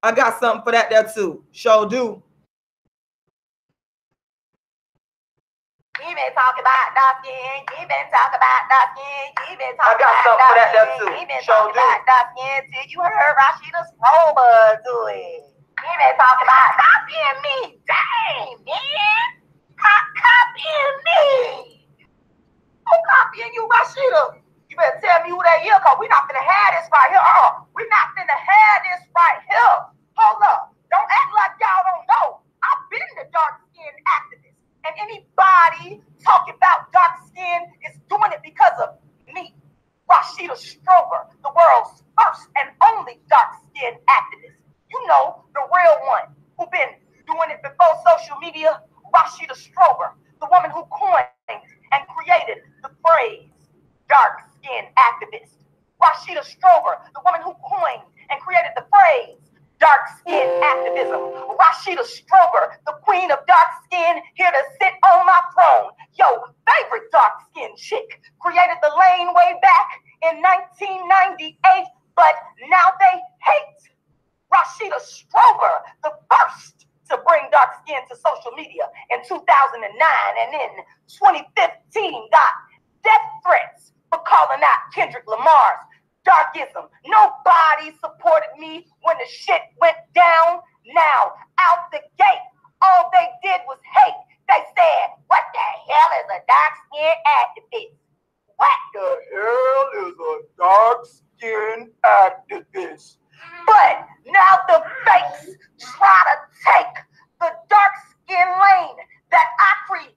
I got something for that there too. Sure do. You been talking about dark skin. You been talking about dark skin. You been talking about dark skin. You been talking about dark skin till you heard Rashida Strober do it. You been talking about copying me. Dang, man. Copying me. Who copying you, Rashida? You better tell me who that is, because we're not finna have this right here. We're not finna have this right here. Hold up. Don't act like y'all don't know. I've been the dark skin activist. And anybody talking about dark skin is doing it because of me, Rashida Strober, the world's first and only dark skin activist. You know, the real one who been doing it before social media, Rashida Strober, the woman who coined and created the phrase dark skin activist. Rashida Strober, the woman who coined and created the phrase dark skin activism. Rashida Strober, the queen of dark skin, here to sit on my throne. Yo, favorite dark skin chick, created the lane way back in 1998, but now they hate Rashida Strober, the first to bring dark skin to social media in 2009, and in 2015 got death threats for calling out Kendrick Lamar's darkism. Nobody supported me when the shit went down. Now, out the gate, all they did was hate. They said, what the hell is a dark skin activist? What the hell is a dark skin activist? But now the fakes try to take the dark skin lane that I created.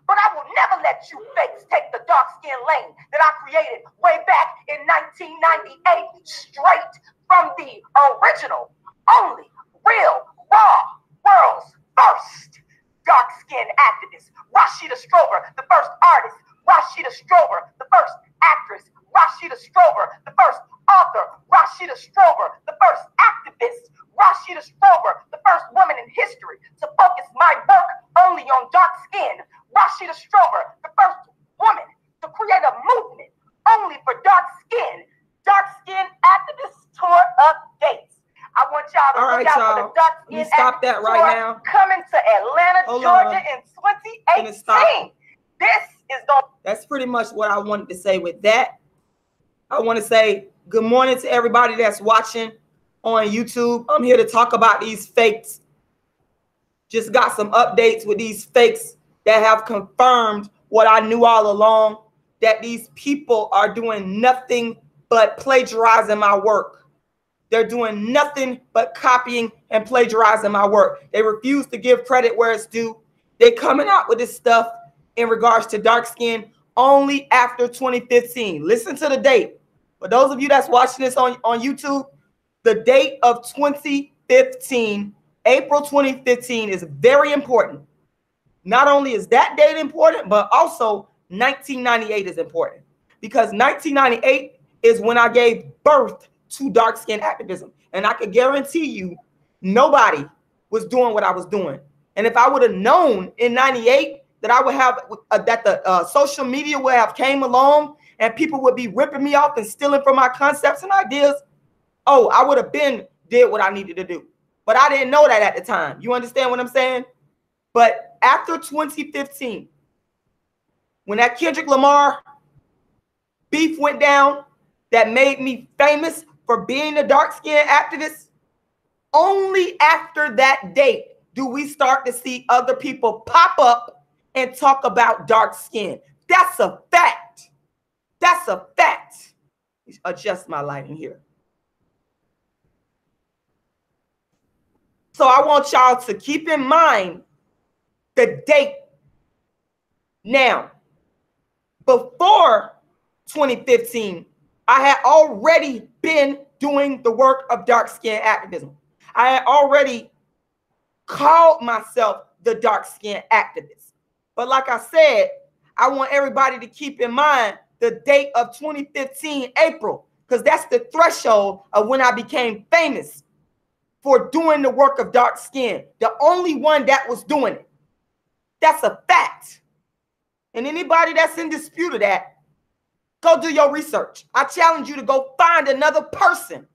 But I will never let you fakes take the dark skin lane that I created way back in 1998, straight from the original, only, real, raw, world's first dark skin activist. Rashida Strober, the first artist. Rashida Strober, the first actress. Rashida Strober, the first author. Rashida Strober, the first activist. Rashida Strober, the first woman in history to focus my work only on dark skin. Rashida Strober, the first woman to create a movement only for dark skin. Dark skin activist tour updates. I want y'all to look out for the dark skin stop that right now. Coming to Atlanta, Georgia in 2018. This is going. That's pretty much what I wanted to say with that. I want to say good morning to everybody that's watching on YouTube. I'm here to talk about these fakes. Just got some updates with these fakes that have confirmed what I knew all along, that these people are doing nothing but plagiarizing my work. They're doing nothing but copying and plagiarizing my work. They refuse to give credit where it's due. They're coming out with this stuff in regards to dark skin only after 2015. Listen to the date. For those of you that's watching this on YouTube, the date of 2015, April 2015 is very important. Not only is that date important, but also 1998 is important, because 1998 is when I gave birth to dark skin activism. And I can guarantee you nobody was doing what I was doing. And if I would have known in 98 that I would have that the social media would have came along and people would be ripping me off and stealing from my concepts and ideas, oh, I would have been did what I needed to do. But I didn't know that at the time. You understand what I'm saying? But after 2015, when that Kendrick Lamar beef went down, that made me famous for being a dark skin activist, only after that date do we start to see other people pop up and talk about dark skin. That's a fact. That's a fact. Adjust my lighting here. So I want y'all to keep in mind the date. Now, before 2015, I had already been doing the work of dark skin activism. I had already called myself the dark skin activist. But like I said, I want everybody to keep in mind the date of 2015, April, because that's the threshold of when I became famous for doing the work of dark skin. The only one that was doing it. That's a fact. And anybody that's in dispute of that, go do your research. I challenge you to go find another person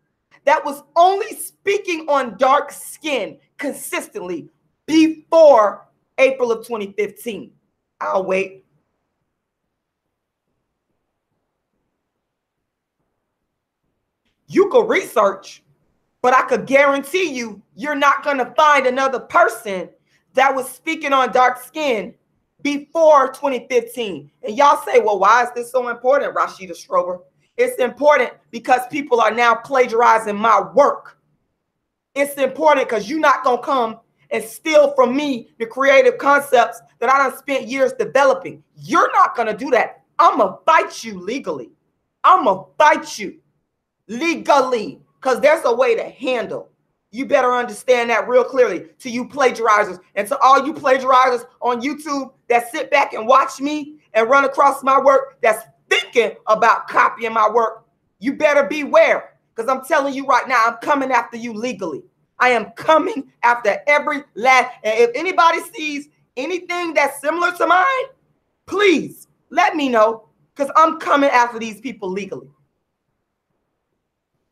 that was only speaking on dark skin consistently before April of 2015. I'll wait. You could research, but I could guarantee you, you're not going to find another person that was speaking on dark skin before 2015. And y'all say, well, why is this so important, Rashida Strober? It's important because people are now plagiarizing my work. It's important because you're not going to come and steal from me the creative concepts that I done spent years developing. You're not going to do that. I'm going to fight you legally. I'm going to fight you legally because there's a way to handle. You better understand that real clearly to you plagiarizers and to all you plagiarizers on YouTube that sit back and watch me and run across my work that's thinking about copying my work. You better beware because I'm telling you right now, I'm coming after you legally. I am coming after every last. And if anybody sees anything that's similar to mine, please let me know because I'm coming after these people legally.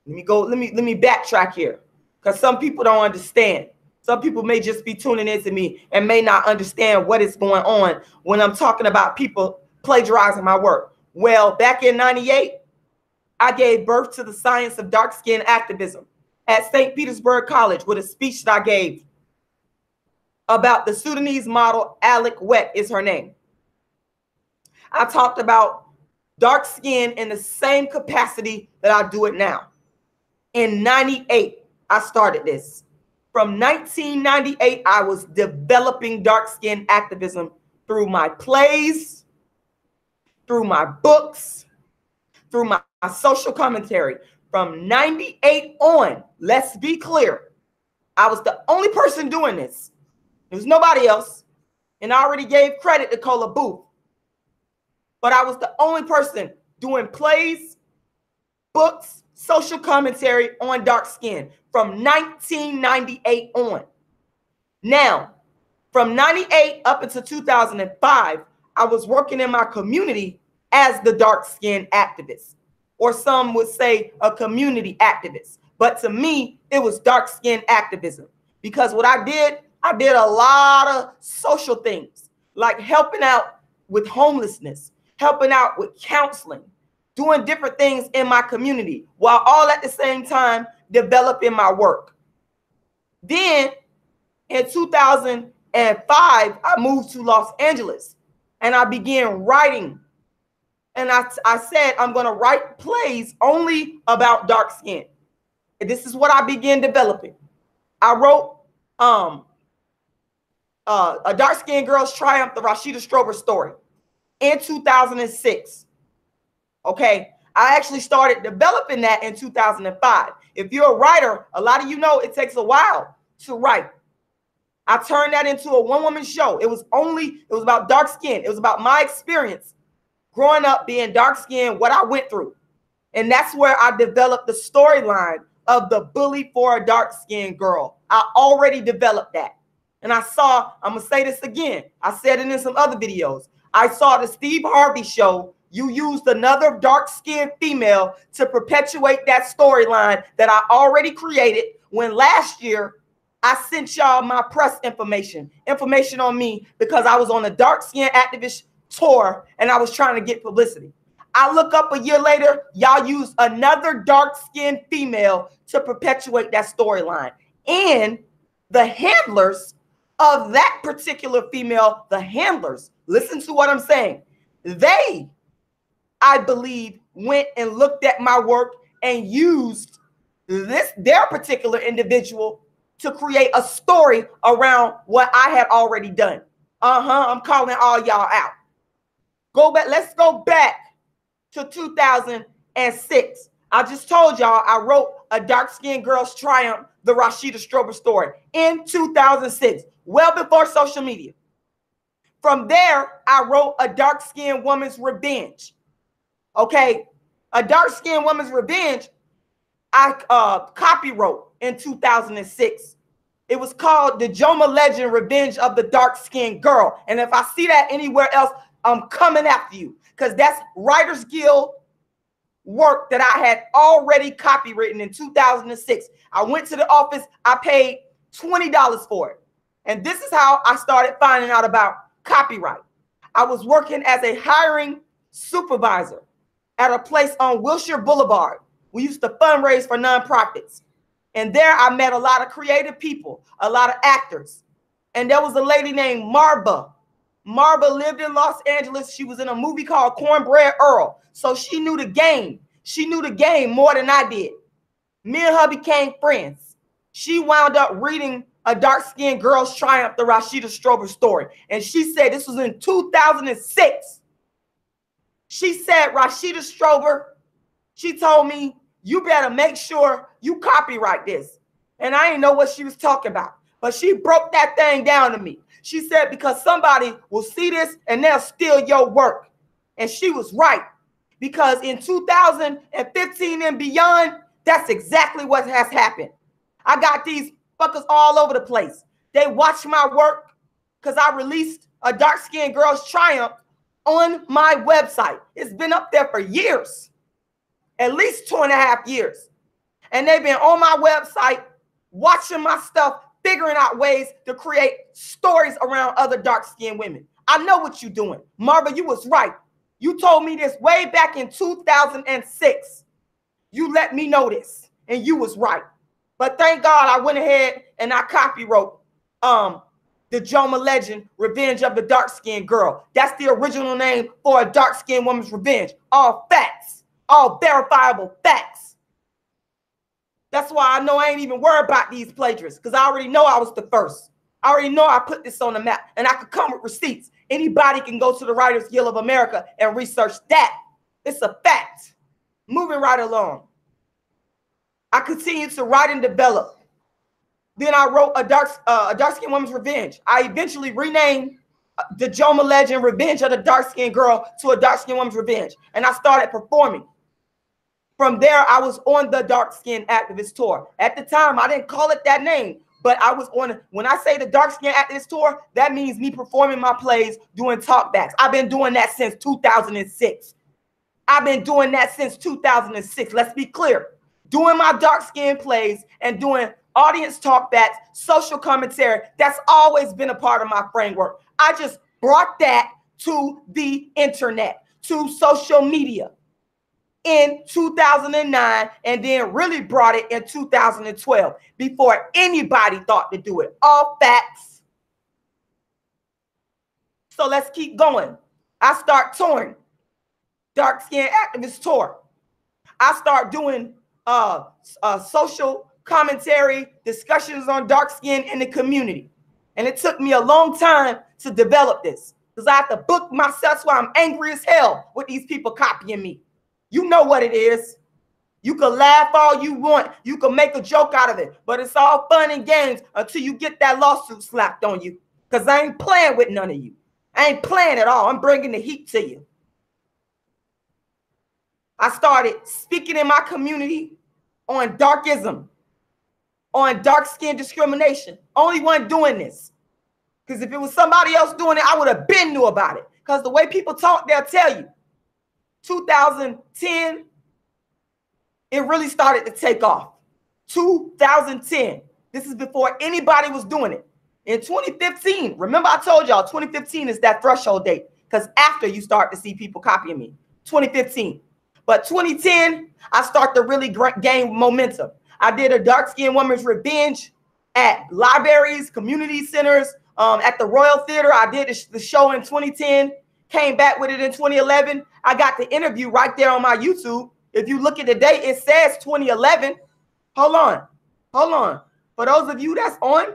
Let me backtrack here because some people don't understand. Some people may just be tuning into me and may not understand what is going on when I'm talking about people plagiarizing my work. Well, back in '98, I gave birth to the science of dark skin activism at St. Petersburg College with a speech that I gave about the Sudanese model. Alec Wet is her name. I talked about dark skin in the same capacity that I do it now. In '98, I started this. From 1998, I was developing dark skin activism through my plays, through my books, through my social commentary. From '98 on, let's be clear, I was the only person doing this. There was nobody else. And I already gave credit to Cola Booth. But I was the only person doing plays, books, social commentary on dark skin from 1998 on. Now, from '98 up until 2005, I was working in my community as the dark skin activist, or some would say a community activist. But to me, it was dark skin activism because what I did a lot of social things like helping out with homelessness, helping out with counseling, doing different things in my community while all at the same time developing my work. Then in 2005, I moved to Los Angeles and I began writing. And I said, I'm going to write plays only about dark skin. And this is what I began developing. I wrote A Dark Skinned Girl's Triumph, the Rashida Strober story in 2006. Okay, I actually started developing that in 2005. If you're a writer, a lot of you know it takes a while to write. I turned that into a one-woman show. It was about dark skin. It was about my experience growing up being dark skinned, what I went through. And that's where I developed the storyline of the bully for a dark skinned girl. I already developed that. And I'm going to say this again. I said it in some other videos. I saw the Steve Harvey show. You used another dark-skinned female to perpetuate that storyline that I already created when last year I sent y'all my press information on me because I was on a dark-skinned activist tour and I was trying to get publicity. I look up a year later, y'all used another dark-skinned female to perpetuate that storyline. And the handlers of that particular female, the handlers, listen to what I'm saying. They, I believe, went and looked at my work and used their particular individual to create a story around what I had already done. I'm calling all y'all out. Let's go back to 2006. I just told y'all I wrote A Dark Skinned Girl's Triumph, the Rashida Strober story in 2006, well before social media. From there, I wrote A Dark Skinned Woman's Revenge. Okay, A Dark Skinned Woman's Revenge, I copywrote in 2006. It was called The Joma Legend Revenge of the Dark Skinned Girl. And if I see that anywhere else, I'm coming after you because that's Writers Guild work that I had already copywritten in 2006. I went to the office. I paid $20 for it. And this is how I started finding out about copyright. I was working as a hiring supervisor at a place on Wilshire Boulevard. We used to fundraise for nonprofits. And there I met a lot of creative people, a lot of actors. And there was a lady named Marva. Marva lived in Los Angeles. She was in a movie called Cornbread Earl. So she knew the game. She knew the game more than I did. Me and her became friends. She wound up reading A Dark-Skinned Girl's Triumph, the Rashida Strober story. And she said, this was in 2006. She said, Rashida Strober, she told me, you better make sure you copyright this. And I didn't know what she was talking about. But she broke that thing down to me. She said, because somebody will see this and they'll steal your work. And she was right. Because in 2015 and beyond, that's exactly what has happened. I got these fuckers all over the place. They watch my work because I released A Dark-Skinned Girl's Triumph on my website. It's been up there for years, at least 2.5 years. And they've been on my website watching my stuff, figuring out ways to create stories around other dark-skinned women. I know what you're doing. Marva, you was right. You told me this way back in 2006. You let me know this, and you was right. But thank God I went ahead and I copywrote the Joma legend, Revenge of the Dark-Skinned Girl. That's the original name for a dark-skinned woman's revenge. All facts, all verifiable facts. That's why I know I ain't even worried about these plagiarists, because I already know I was the first. I already know I put this on the map, and I could come with receipts. Anybody can go to the Writers Guild of America and research that. It's a fact. Moving right along. I continued to write and develop. Then I wrote a dark-skinned woman's revenge. I eventually renamed the Joma legend, Revenge of the Dark-Skinned Girl, to A Dark-Skinned Woman's Revenge. And I started performing. From there, I was on the Dark-Skinned Activist Tour. At the time, I didn't call it that name, but I was on, when I say the Dark-Skinned Activist Tour, that means me performing my plays, doing talkbacks. I've been doing that since 2006. I've been doing that since 2006. Let's be clear. Doing my dark-skinned plays and doing audience talkbacks, social commentary, that's always been a part of my framework. I just brought that to the internet, to social media in 2009, and then really brought it in 2012 before anybody thought to do it. All facts. So let's keep going. I start touring, Dark-Skinned Activist Tour. I start doing social commentary, discussions on dark skin in the community. And it took me a long time to develop this because I have to book myself. That's why I'm angry as hell with these people copying me. You know what it is. You can laugh all you want. You can make a joke out of it, but it's all fun and games until you get that lawsuit slapped on you, because I ain't playing with none of you. I ain't playing at all. I'm bringing the heat to you. I started speaking in my community on darkism, on dark skin discrimination. Only one doing this. Because if it was somebody else doing it, I would have been knew about it. Because the way people talk, they'll tell you. 2010, it really started to take off. 2010. This is before anybody was doing it. In 2015, remember I told y'all 2015 is that threshold date. Because after you start to see people copying me. 2015. But 2010, I start to really gain momentum. I did a dark-skinned woman's revenge at libraries, community centers, at the Royal Theater. I did the show in 2010, came back with it in 2011. I got the interview right there on my YouTube. If you look at the date, it says 2011. Hold on. For those of you that's on,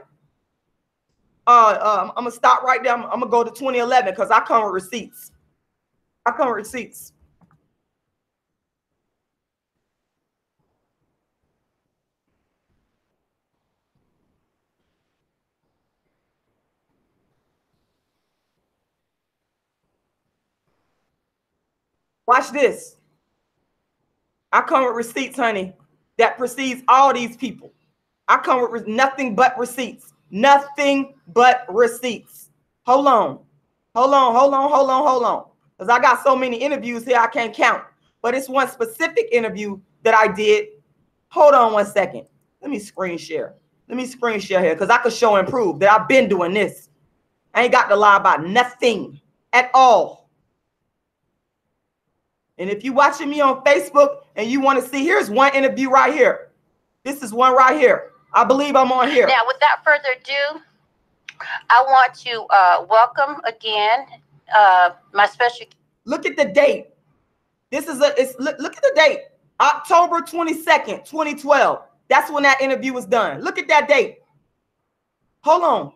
I'm going to stop right there. I'm going to go to 2011 because I come with receipts. Watch this. I come with receipts, honey. That precedes all these people. I come with nothing but receipts. Nothing but receipts. Hold on. Because I got so many interviews here I can't count. but it's one specific interview that I did. Hold on one second. Let me screen share. Let me screen share here because I could show and prove that I've been doing this. I ain't got to lie about nothing at all. And if you're watching me on Facebook and you want to see, here's one interview right here. This is one right here. I believe I'm on here. Now, without further ado, I want to welcome again my special. Look at the date. This is look at the date. October 22nd, 2012. That's when that interview was done. Look at that date. Hold on.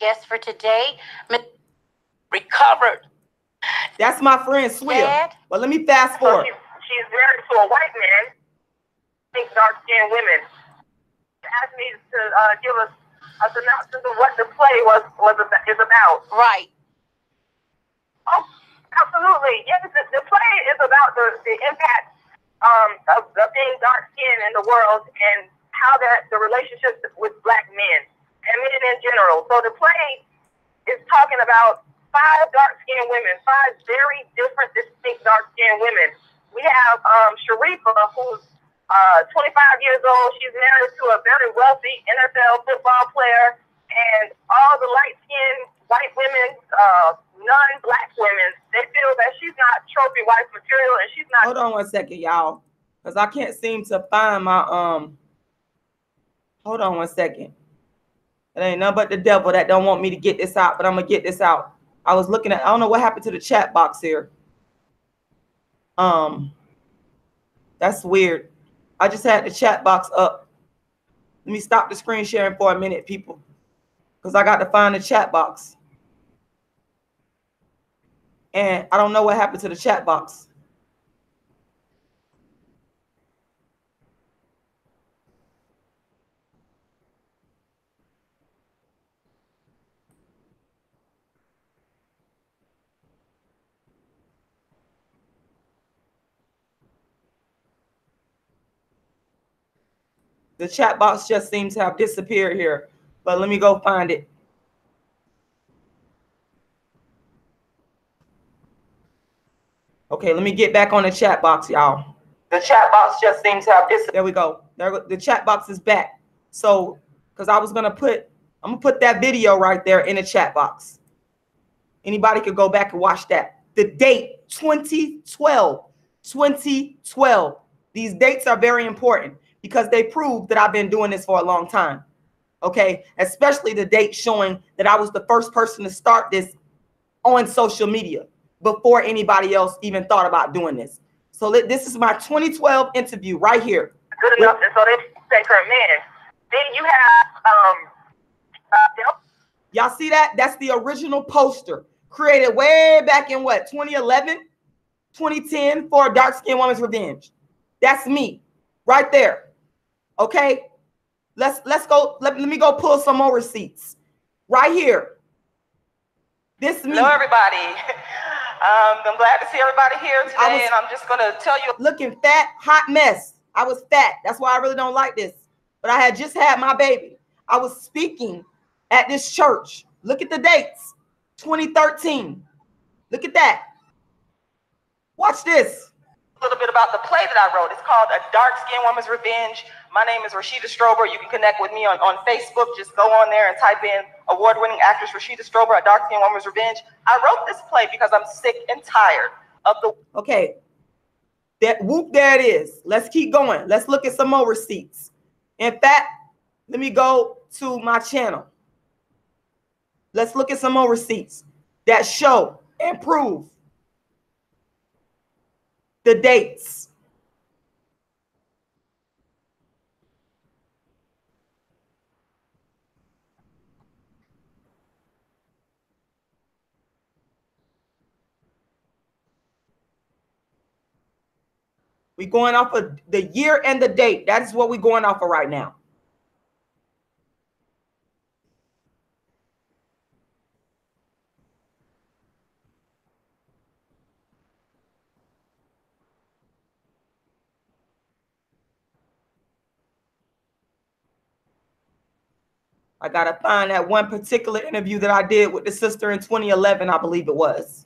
Guest for today, recovered. That's my friend Swia. But let me fast forward. So she's married to a white man. Think dark-skinned women. She asked me to give us a synopsis of what the play is about. Right. Oh, absolutely. Yes, the play is about the impact of being dark-skinned in the world and how the relationship with black men and men in general. So the play is talking about 5 dark-skinned women, 5 very different, distinct dark-skinned women. We have Sharifa, who's 25 years old. She's married to a very wealthy NFL football player, and all the light-skinned white women, non-black women, they feel that she's not trophy wife material, and she's not. Hold on one second, y'all, because I can't seem to find my Hold on one second. It ain't nothing but the devil that don't want me to get this out, but I'm gonna get this out. I was looking at, I don't know what happened to the chat box here. That's weird. I just had the chat box up. Let me stop the screen sharing for a minute, people, because I got to find the chat box. And I don't know what happened to the chat box. The chat box just seems to have disappeared here, but let me go find it. Okay, let me get back on the chat box, y'all. The chat box just seems to have disappeared. There we go. The chat box is back. So, because I was gonna put, I'm gonna put that video right there in the chat box. Anybody could go back and watch that. The date 2012. 2012. These dates are very important because they prove that I've been doing this for a long time. Okay, especially the date showing that I was the first person to start this on social media before anybody else even thought about doing this. So this is my 2012 interview right here. Good enough, and so they take her man. Then you have y'all see that? That's the original poster created way back in what, 2011, 2010 for a Dark Skinned Woman's Revenge. That's me right there. Okay, let's go. Let me go pull some more receipts right here. This me. Hello, everybody. I'm glad to see everybody here today, and I'm just gonna tell you. Looking fat, hot mess. I was fat. That's why I really don't like this. But I had just had my baby. I was speaking at this church. Look at the dates. 2013. Look at that. Watch this. A little bit about the play that I wrote. It's called A Dark Skinned Woman's Revenge. My name is Rashida Strober. You can connect with me on Facebook. Just go on there and type in award-winning actress Rashida Strober, A Dark Skinned Woman's Revenge. I wrote this play because I'm sick and tired of the... Okay. That whoop, there it is. Let's keep going. Let's look at some more receipts. In fact, let me go to my channel. Let's look at some more receipts that show and prove the dates. We're going off of the year and the date. That is what we're going off of right now. I got to find that one particular interview that I did with the sister in 2011, I believe it was.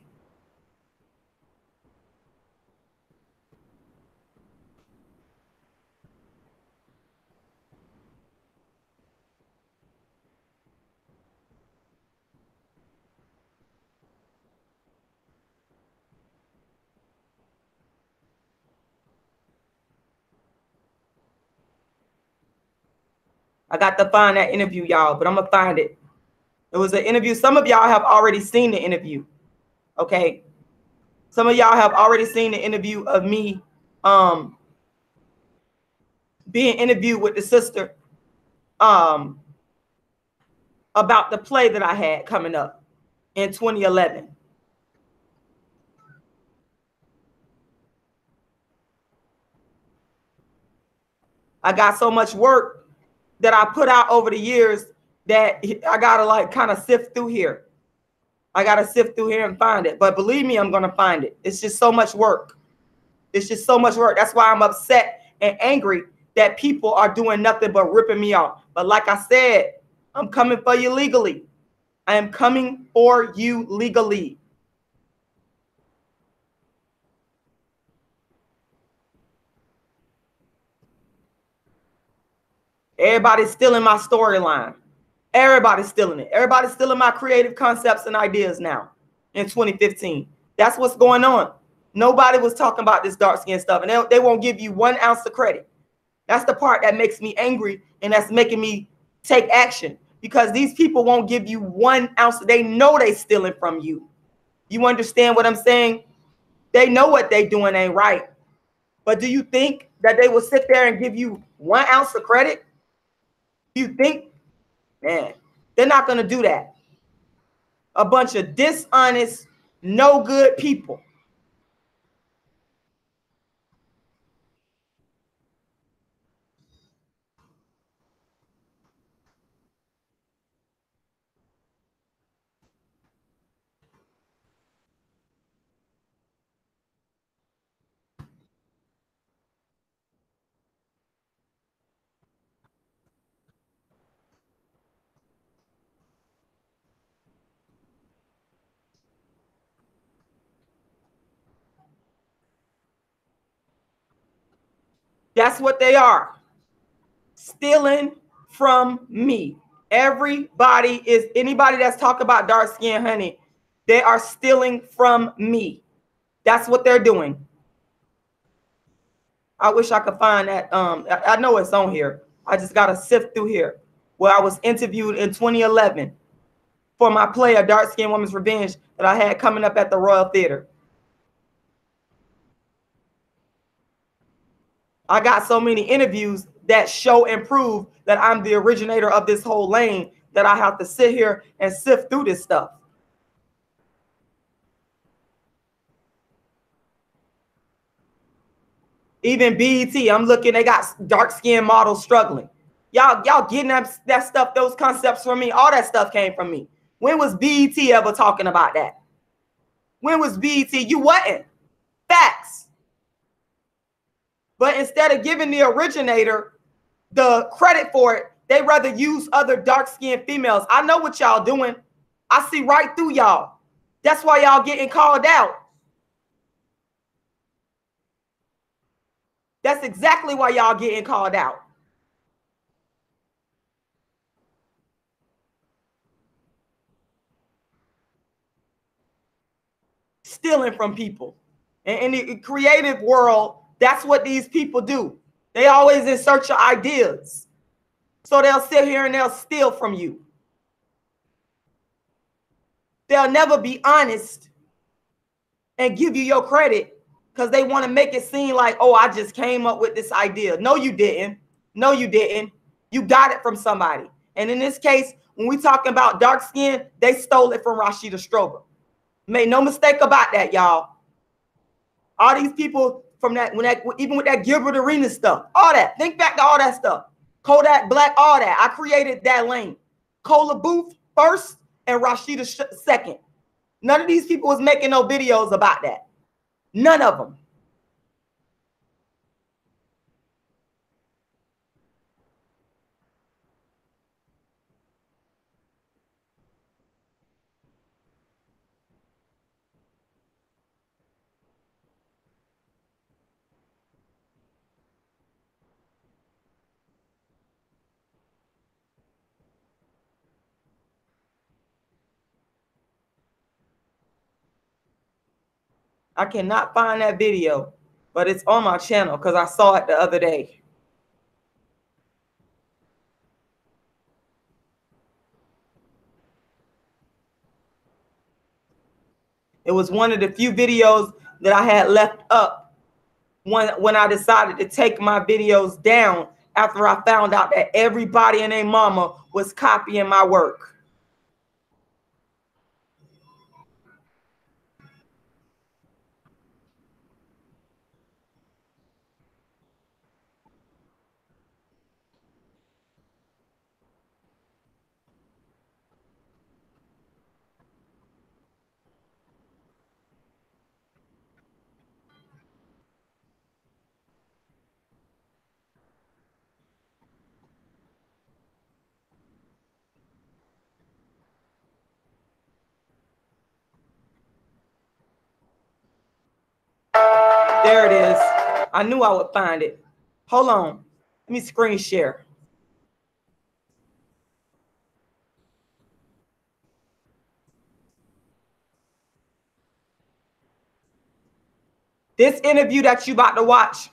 I got to find that interview, y'all, but I'm gonna find it. It was an interview. Some of y'all have already seen the interview. Okay. Some of y'all have already seen the interview of me being interviewed with the sister about the play that I had coming up in 2011. I got so much work that I put out over the years that I gotta like kind of sift through here. I gotta sift through here and find it. But believe me, I'm gonna find it. It's just so much work. It's just so much work. That's why I'm upset and angry that people are doing nothing but ripping me off. But like I said, I'm coming for you legally. I am coming for you legally. Everybody's stealing my storyline. Everybody's stealing it. Everybody's stealing my creative concepts and ideas now in 2015. That's what's going on. Nobody was talking about this dark skin stuff, and they won't give you 1 ounce of credit. That's the part that makes me angry, and that's making me take action, because these people won't give you 1 ounce. They know they stealing from you. You understand what I'm saying? They know what they doing ain't right. But do you think that they will sit there and give you 1 ounce of credit? You think? Man, they're not going to do that. A bunch of dishonest, no good people. That's what they are. Stealing from me. Everybody is, anybody that's talking about dark skin, honey, they are stealing from me. That's what they're doing. I wish I could find that. I know it's on here. I just got to sift through here, where I was interviewed in 2011 for my play, A Dark Skinned Woman's Revenge, that I had coming up at the Royal Theater. I got so many interviews that show and prove that I'm the originator of this whole lane, that I have to sit here and sift through this stuff. Even BET, I'm looking, they got dark-skinned models struggling. Y'all getting that stuff, those concepts from me. All that stuff came from me. When was BET ever talking about that? When was BET? You wasn't. Facts. But instead of giving the originator the credit for it, they rather use other dark-skinned females. I know what y'all doing. I see right through y'all. That's why y'all getting called out. That's exactly why y'all getting called out. Stealing from people. And in the creative world, that's what these people do. They always in search of ideas. So they'll sit here and they'll steal from you. They'll never be honest and give you your credit, because they want to make it seem like, oh, I just came up with this idea. No, you didn't. No, you didn't. You got it from somebody. And in this case, when we talking about dark skin, they stole it from Rashida Strober. Made no mistake about that, y'all. All these people from that, even with that Gilbert Arenas stuff, all that. Think back to all that stuff. Kodak Black, all that. I created that lane. Cola Booth first and Rashida second. None of these people was making no videos about that. None of them. I cannot find that video, but it's on my channel because I saw it the other day. It was one of the few videos that I had left up when I decided to take my videos down after I found out that everybody and their mama was copying my work. There it is. I knew I would find it. Hold on. Let me screen share. This interview that you about to watch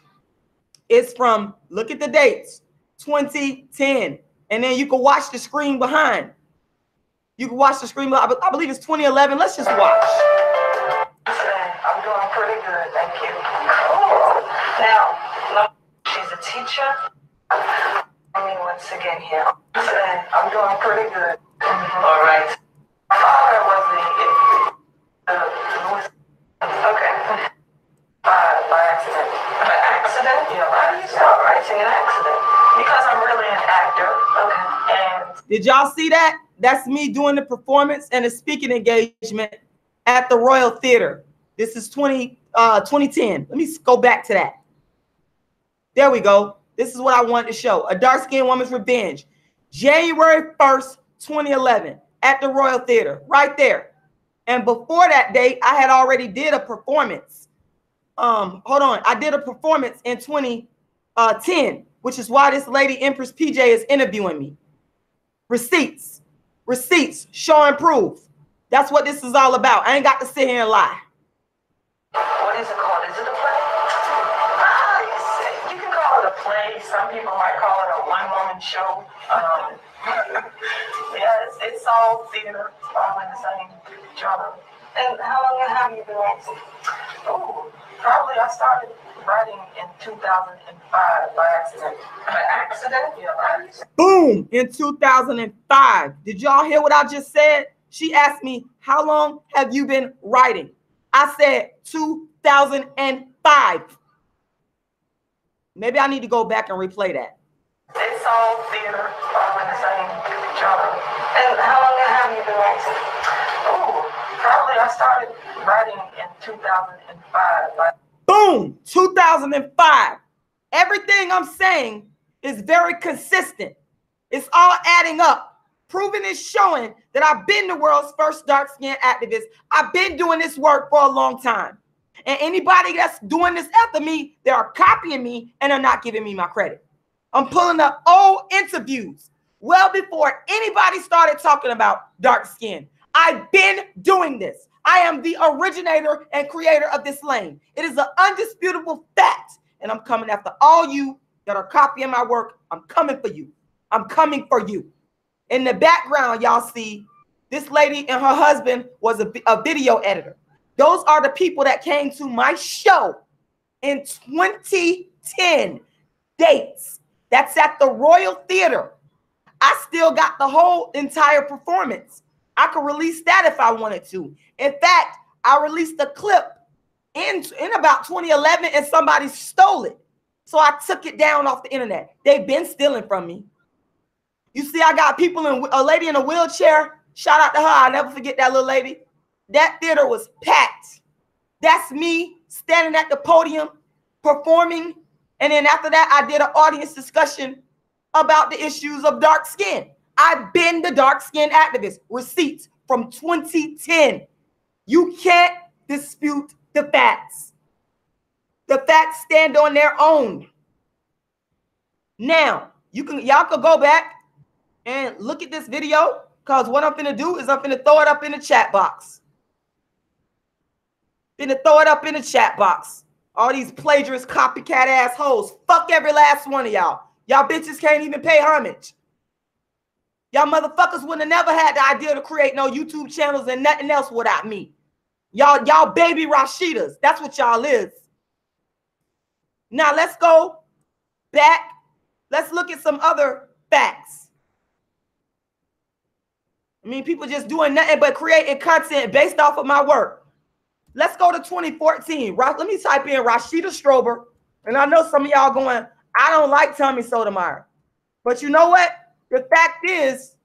is from, look at the dates, 2010. And then you can watch the screen behind. You can watch the screen. I believe it's 2011. Let's just watch. I'm doing pretty good, thank you. Cool. Now, she's a teacher. Once again here. I'm doing pretty good. All right. My father was okay. By accident. By accident? Yeah. Why do you start writing an accident? Because I'm really an actor. Okay. And did y'all see that? That's me doing the performance and the speaking engagement at the Royal Theater. This is 2010. Let me go back to that. There we go. This is what I wanted to show. A Dark-Skinned Woman's Revenge. January 1st, 2011 at the Royal Theater. Right there. And before that date, I had already did a performance. Hold on. I did a performance in 2010, which is why this lady, Empress PJ, is interviewing me. Receipts. Receipts. Show and prove. That's what this is all about. I ain't got to sit here and lie. what is it called? Is it a play? You can call it a play. Some people might call it a one-woman show. Yeah, it's all theater, all in the same genre. And how long have you been writing? Oh, probably I started writing in 2005 by accident. By accident? Yeah. Boom! In 2005. Did y'all hear what I just said? She asked me, how long have you been writing? I said 2005. Maybe I need to go back and replay that. It's all theater, all in the same genre. And how long have you been writing? Oh, probably I started writing in 2005. Boom! 2005. Everything I'm saying is very consistent. It's all adding up. Proving is showing that I've been the world's first dark-skinned activist. I've been doing this work for a long time. And anybody that's doing this after me, they are copying me and they're not giving me my credit. I'm pulling up old interviews well before anybody started talking about dark skin. I've been doing this. I am the originator and creator of this lane. It is an undisputable fact. And I'm coming after all you that are copying my work. I'm coming for you. I'm coming for you. In the background, y'all see this lady and her husband was a video editor. Those are the people that came to my show in 2010. Dates. That's at the Royal Theater. I still got the whole entire performance. I could release that if I wanted to. In fact, I released a clip in about 2011 and somebody stole it. So I took it down off the internet. They've been stealing from me. You see, I got people in a lady in a wheelchair. Shout out to her. I'll never forget that little lady. That theater was packed. That's me standing at the podium performing. And then after that, I did an audience discussion about the issues of dark skin. I've been the dark skin activist. Receipts from 2010. You can't dispute the facts. The facts stand on their own. Now, y'all could go back and look at this video, because what I'm finna do is I'm finna throw it up in the chat box. All these plagiarist copycat assholes. Fuck every last one of y'all. Y'all bitches can't even pay homage. Y'all motherfuckers wouldn't have never had the idea to create no YouTube channels and nothing else without me. Y'all baby Rashidas. That's what y'all is. Now let's go back. Let's look at some other facts. I mean, people just doing nothing but creating content based off of my work. Let's go to 2014. Let me type in Rashida Strober. And I know some of y'all going, I don't like Tommy Sotomayor. But you know what? The fact is,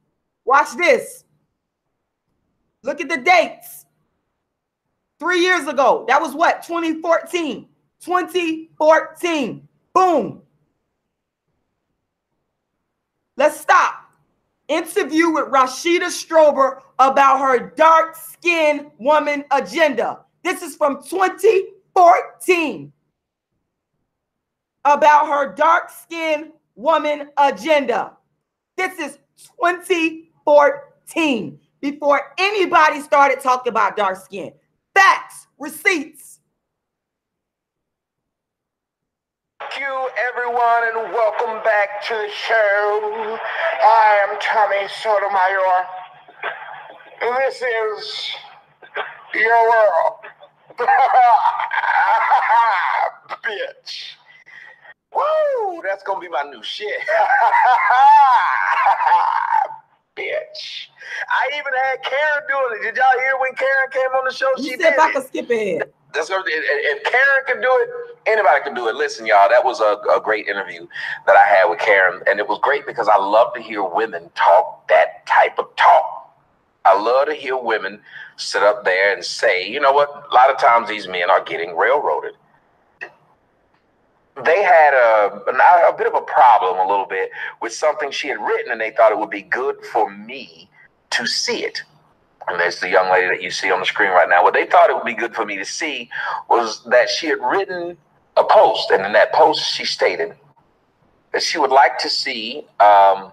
watch this. Look at the dates. 3 years ago. That was what? 2014. 2014. Boom. Let's stop. Interview with Rashida Strober about her dark-skinned woman agenda. This is from 2014. About her dark-skinned woman agenda. This is 2014. Before anybody started talking about dark skin. Facts, receipts. Thank you, everyone, and welcome back to the show. I am Tommy Sotomayor. And this is your world. Bitch. Woo, that's gonna be my new shit. Bitch. I even had Karen doing it. Did y'all hear when Karen came on the show? She said if I could skip ahead. That's what, if Karen can do it, anybody can do it. Listen, y'all, that was a great interview that I had with Karen. And it was great because I love to hear women talk that type of talk. I love to hear women sit up there and say, you know what? A lot of times these men are getting railroaded. They had a bit of a problem a little bit with something she had written, and they thought it would be good for me to see it. And there's the young lady that you see on the screen right now. What they thought it would be good for me to see was that she had written a post, and in that post she stated that she would like to see dark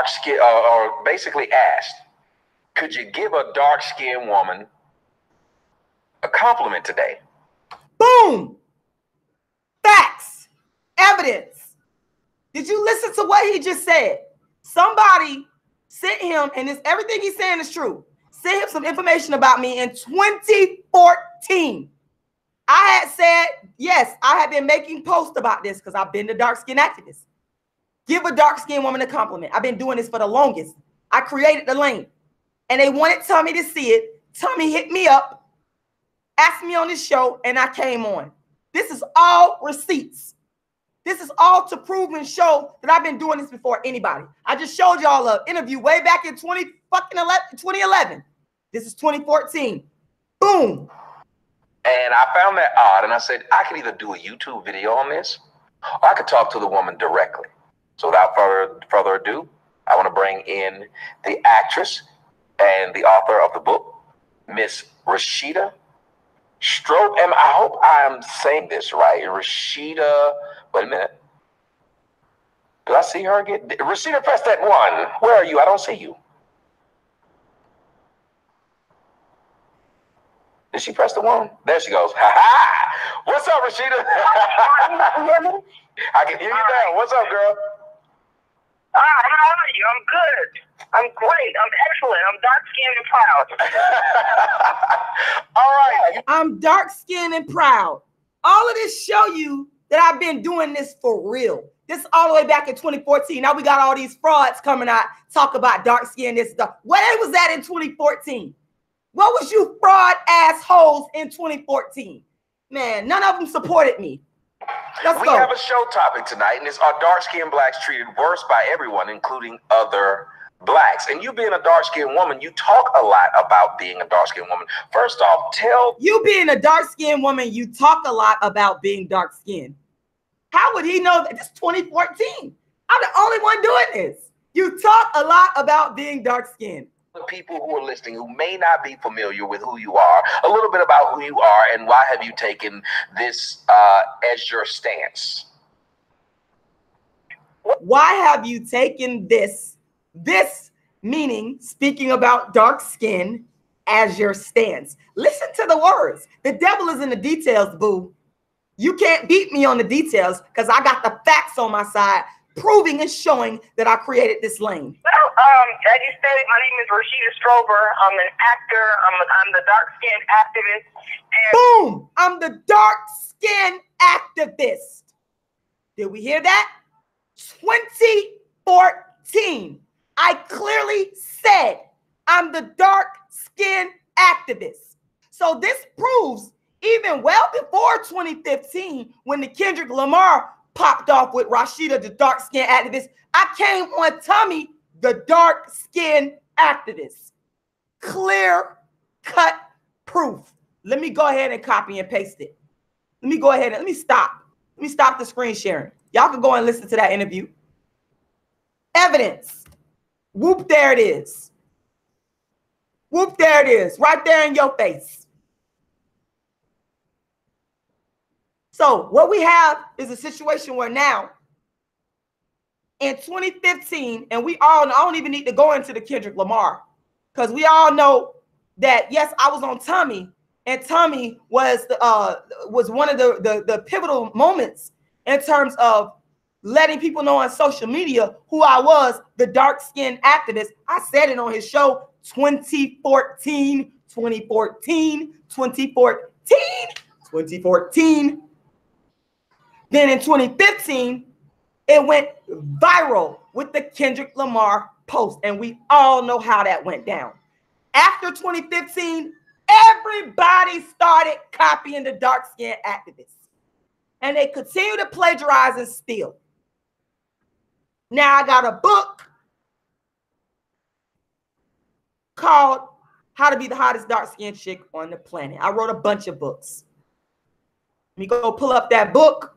skin, or basically asked, could you give a dark-skinned woman a compliment today? Boom! Facts, evidence. Did you listen to what he just said? Somebody sent him, and everything he's saying is true, sent him some information about me in 2014. I had said, yes, I have been making posts about this because I've been the dark-skinned activist. Give a dark-skinned woman a compliment. I've been doing this for the longest. I created the lane, and they wanted Tommy to see it. Tommy hit me up, asked me on this show, and I came on. This is all receipts. This is all to prove and show that I've been doing this before anybody. I just showed y'all an interview way back in 2011. This is 2014. Boom. And I found that odd, and I said, I could either do a YouTube video on this, or I could talk to the woman directly. So without further ado, I want to bring in the actress and the author of the book, Miss Rashida Strober. And I hope I am saying this right. Rashida, wait a minute. Did I see her again? Rashida, press that one. Where are you? I don't see you. Did she press the one? There she goes. Ha ha! What's up, Rashida? I can hear you now. What's up, girl? How are you? I'm good. I'm great. I'm excellent. I'm dark-skinned and proud. All right. I'm dark-skinned and proud. All of this show you that I've been doing this for real. This all the way back in 2014. Now we got all these frauds coming out, talk about dark-skinned this stuff. What was that in 2014? What was you fraud assholes in 2014? Man, none of them supported me. We have a show topic tonight, and it's are dark-skinned blacks treated worse by everyone, including other blacks? And you being a dark-skinned woman, you talk a lot about being a dark-skinned woman. First off, tell you being a dark-skinned woman, you talk a lot about being dark-skinned. How would he know that? This is 2014. I'm the only one doing this. You talk a lot about being dark-skinned. People who are listening who may not be familiar with who you are, a little bit about who you are and why have you taken this as your stance? Why have you taken this meaning, speaking about dark skin, as your stance? Listen to the words. The devil is in the details, boo. You can't beat me on the details because I got the facts on my side, proving and showing that I created this lane. Well, As you stated, my name is Rashida Strober. I'm an actor. I'm the dark-skinned activist. And boom! I'm the dark-skinned activist. Did we hear that? 2014. I clearly said I'm the dark-skinned activist. So this proves even well before 2015, when the Kendrick Lamar popped off with Rashida, the dark-skinned activist, I came on Tommy, the dark-skinned activist. Clear-cut proof. Let me go ahead and copy and paste it. Let me go ahead and let me stop the screen sharing. Y'all can go and listen to that interview. Evidence. Whoop, there it is. Whoop, there it is. Right there in your face. So what we have is a situation where now, in 2015, and we all know, I don't even need to go into the Kendrick Lamar, because we all know that, yes, I was on Tommy, and Tommy was one of the pivotal moments in terms of letting people know on social media who I was, the dark-skinned activist. I said it on his show 2014. Then in 2015, it went viral with the Kendrick Lamar post, and we all know how that went down. After 2015, everybody started copying the dark-skinned activists, and they continue to plagiarize and steal. Now I got a book called How to Be the Hottest Dark-Skinned Chick on the Planet. I wrote a bunch of books. Let me go pull up that book.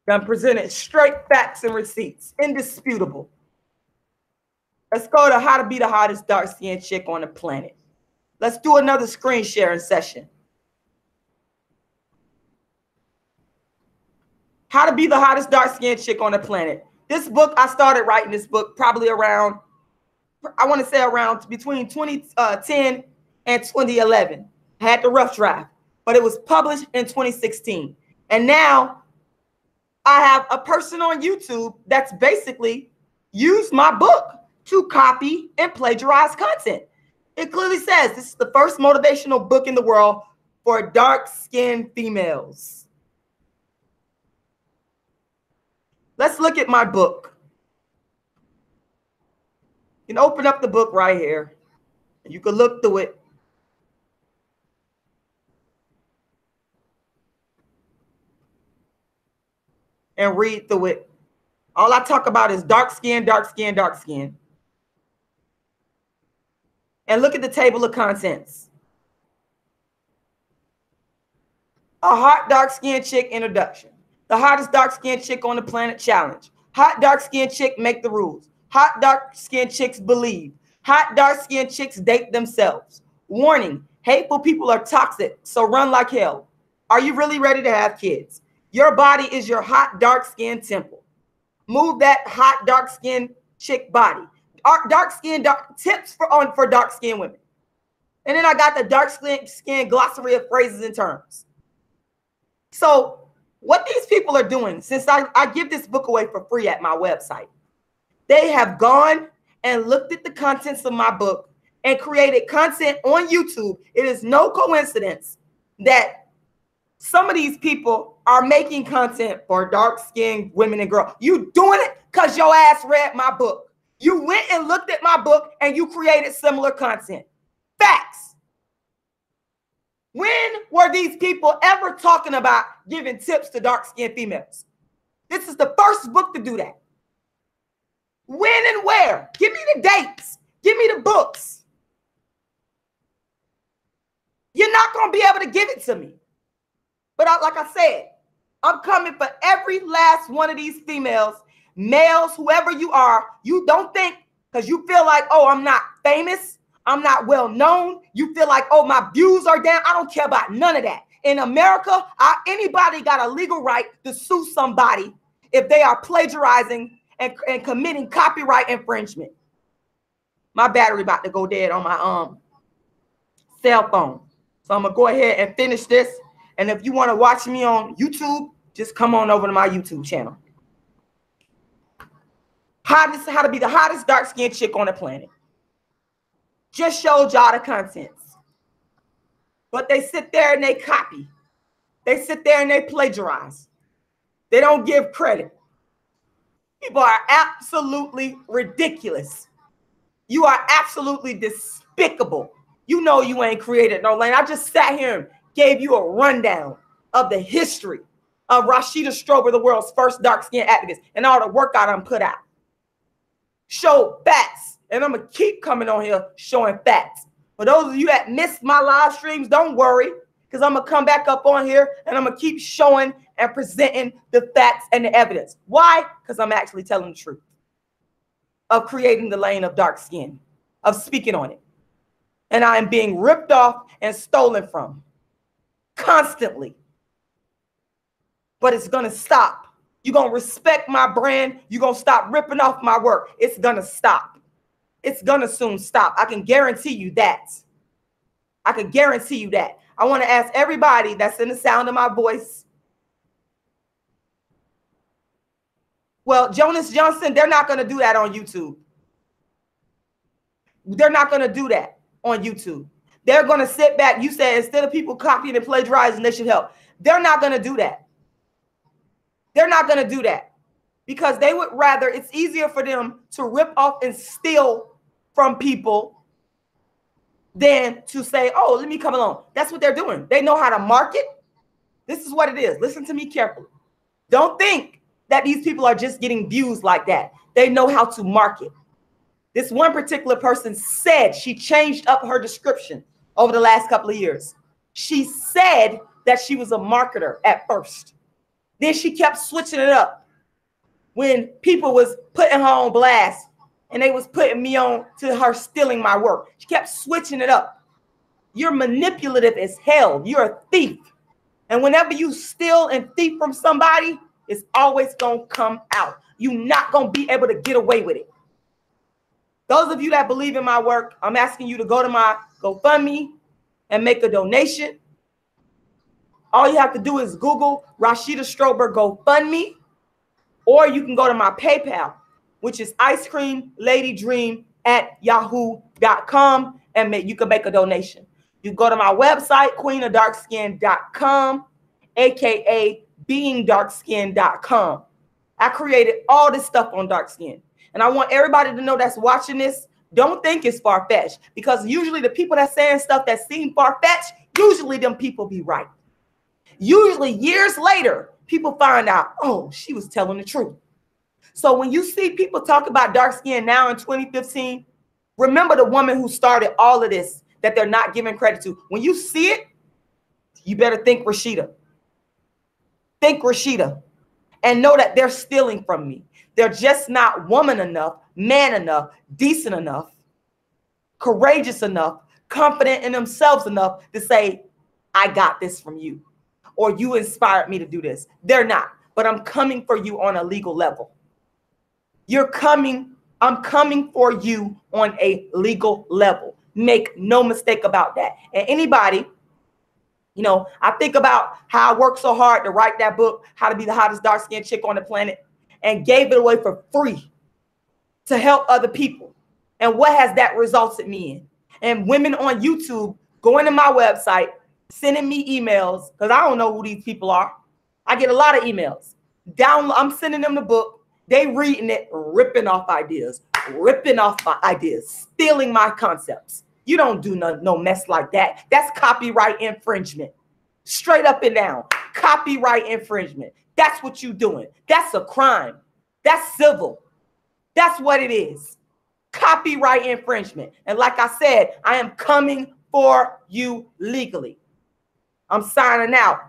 I'm presenting straight facts and receipts, indisputable. Let's go to How to Be the Hottest Dark-Skinned Chick on the Planet. Let's do another screen sharing session. How to Be the Hottest Dark-Skinned Chick on the Planet. This book, I started writing this book probably around, I want to say around between 2010 and 2011. I had the rough draft, but it was published in 2016. And now I have a person on YouTube that's basically used my book to copy and plagiarize content. It clearly says this is the first motivational book in the world for dark-skinned females. Let's look at my book. You can open up the book right here. You can look through it. And read through it. All I talk about is dark skin, dark skin, dark skin. And look at the table of contents. A hot dark-skinned chick introduction. The hottest dark-skinned chick on the planet challenge. Hot dark-skinned chick make the rules. Hot dark-skinned chicks believe. Hot dark-skinned chicks date themselves. Warning, hateful people are toxic, so run like hell. Are you really ready to have kids? Your body is your hot dark-skinned temple. Move that hot dark-skinned chick body. Tips for dark-skinned women. And then I got the dark-skinned glossary of phrases and terms. So what these people are doing, since I give this book away for free at my website, they have gone and looked at the contents of my book and created content on YouTube. It is no coincidence that some of these people are making content for dark-skinned women and girls. You doing it because your ass read my book. You went and looked at my book and you created similar content. Facts. When were these people ever talking about giving tips to dark-skinned females? This is the first book to do that. When and where? Give me the dates. Give me the books. You're not going to be able to give it to me. But like I said, I'm coming for every last one of these females, males, whoever you are. You don't think because you feel like, oh, I'm not famous, I'm not well known. You feel like, oh, my views are down. I don't care about none of that. In America, anybody got a legal right to sue somebody if they are plagiarizing and committing copyright infringement. My battery about to go dead on my cell phone. So I'm gonna go ahead and finish this. And if you want to watch me on YouTube, just come on over to my YouTube channel. How to be the hottest dark-skinned chick on the planet. Just showed y'all the contents. But they sit there and they copy. They sit there and they plagiarize. They don't give credit. People are absolutely ridiculous. You are absolutely despicable. You know you ain't created no lane. I just sat here and gave you a rundown of the history of Rashida Strober, the world's first dark-skinned activist, and all the work I done put out. Show facts. And I'm going to keep coming on here showing facts. For those of you that missed my live streams, don't worry, because I'm going to come back up on here and I'm going to keep showing and presenting the facts and the evidence. Why? Because I'm actually telling the truth of creating the lane of dark skin, of speaking on it. And I am being ripped off and stolen from constantly. But it's going to stop. You're going to respect my brand. You're going to stop ripping off my work. It's going to stop. It's going to soon stop. I can guarantee you that. I can guarantee you that. I want to ask everybody that's in the sound of my voice. Well, Jonas Johnson, they're not going to do that on YouTube. They're not going to do that on YouTube. They're going to sit back. You said instead of people copying and plagiarizing, they should help. They're not going to do that. They're not going to do that because they would rather, it's easier for them to rip off and steal from people than to say, oh, let me come along. That's what they're doing. They know how to market. This is what it is. Listen to me carefully. Don't think that these people are just getting views like that. They know how to market. This one particular person said she changed up her description over the last couple of years. She said that she was a marketer at first. Then she kept switching it up when people was putting her on blast and they was putting me on to her stealing my work. She kept switching it up. You're manipulative as hell. You're a thief. And whenever you steal and thief from somebody, it's always going to come out. You're not going to be able to get away with it. Those of you that believe in my work, I'm asking you to go to my GoFundMe and make a donation. All you have to do is Google Rashida Strober GoFundMe, or you can go to my PayPal, which is icecreamladydream@yahoo.com, and you can make a donation. You go to my website, queenofdarkskin.com, aka beingdarkskin.com. I created all this stuff on dark skin. And I want everybody to know that's watching this, don't think it's far-fetched, because usually the people that's saying stuff that seem far-fetched, usually them people be right. Usually years later, people find out, oh, she was telling the truth. So when you see people talk about dark skin now in 2015, remember the woman who started all of this that they're not giving credit to. When you see it, you better think Rashida. Think Rashida. And know that they're stealing from me. They're just not woman enough, man enough, decent enough, courageous enough, confident in themselves enough to say, I got this from you, or you inspired me to do this. They're not, but I'm coming for you on a legal level. You're coming, I'm coming for you on a legal level. Make no mistake about that. And anybody, you know, I think about how I worked so hard to write that book, How to Be the Hottest Dark-Skinned Chick on the Planet, and gave it away for free to help other people. And what has that resulted me in? And women on YouTube going to my website, sending me emails, because I don't know who these people are. I get a lot of emails. I'm sending them the book. They reading it, ripping off ideas, stealing my concepts. You don't do no mess like that. That's copyright infringement. Straight up and down. Copyright infringement. That's what you're doing. That's a crime. That's civil. That's what it is. Copyright infringement. And like I said, I am coming for you legally. I'm signing out.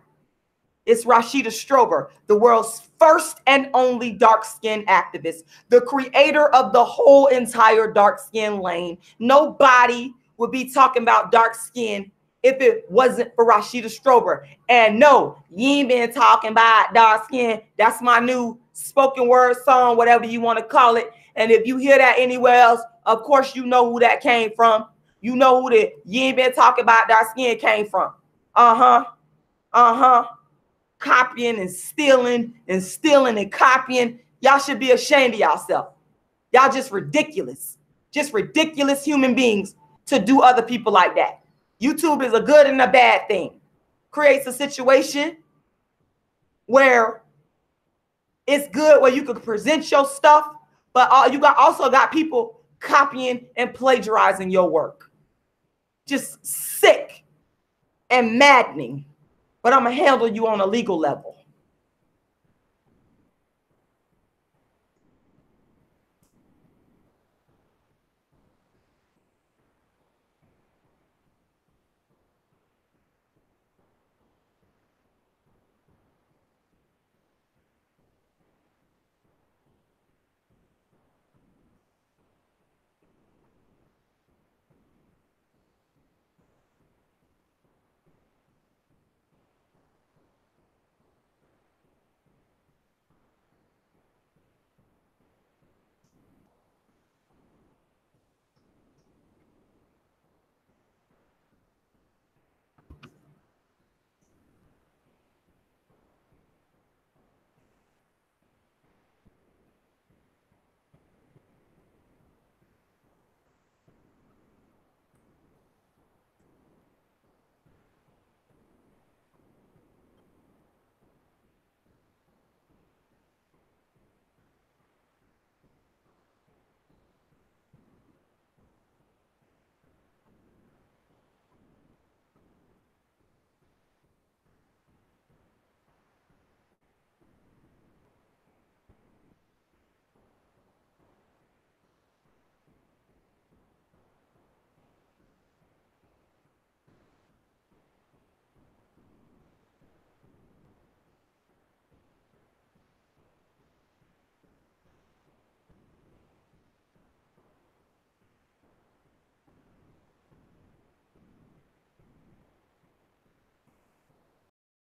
It's Rashida Strober, the world's first and only dark-skinned activist, the creator of the whole entire dark-skin lane. Nobody would be talking about dark skin if it wasn't for Rashida Strober. And no, you ain't been talking about dark skin. That's my new spoken word song, whatever you want to call it. And if you hear that anywhere else, of course, you know who that came from. You know who the you ain't been talking about dark skin came from. Copying and stealing and copying. Y'all should be ashamed of yourself. Y'all just ridiculous human beings to do other people like that. YouTube is a good and a bad thing. Creates a situation where it's good where you could present your stuff, but you also got people copying and plagiarizing your work. Just sick and maddening. But I'm gonna handle you on a legal level.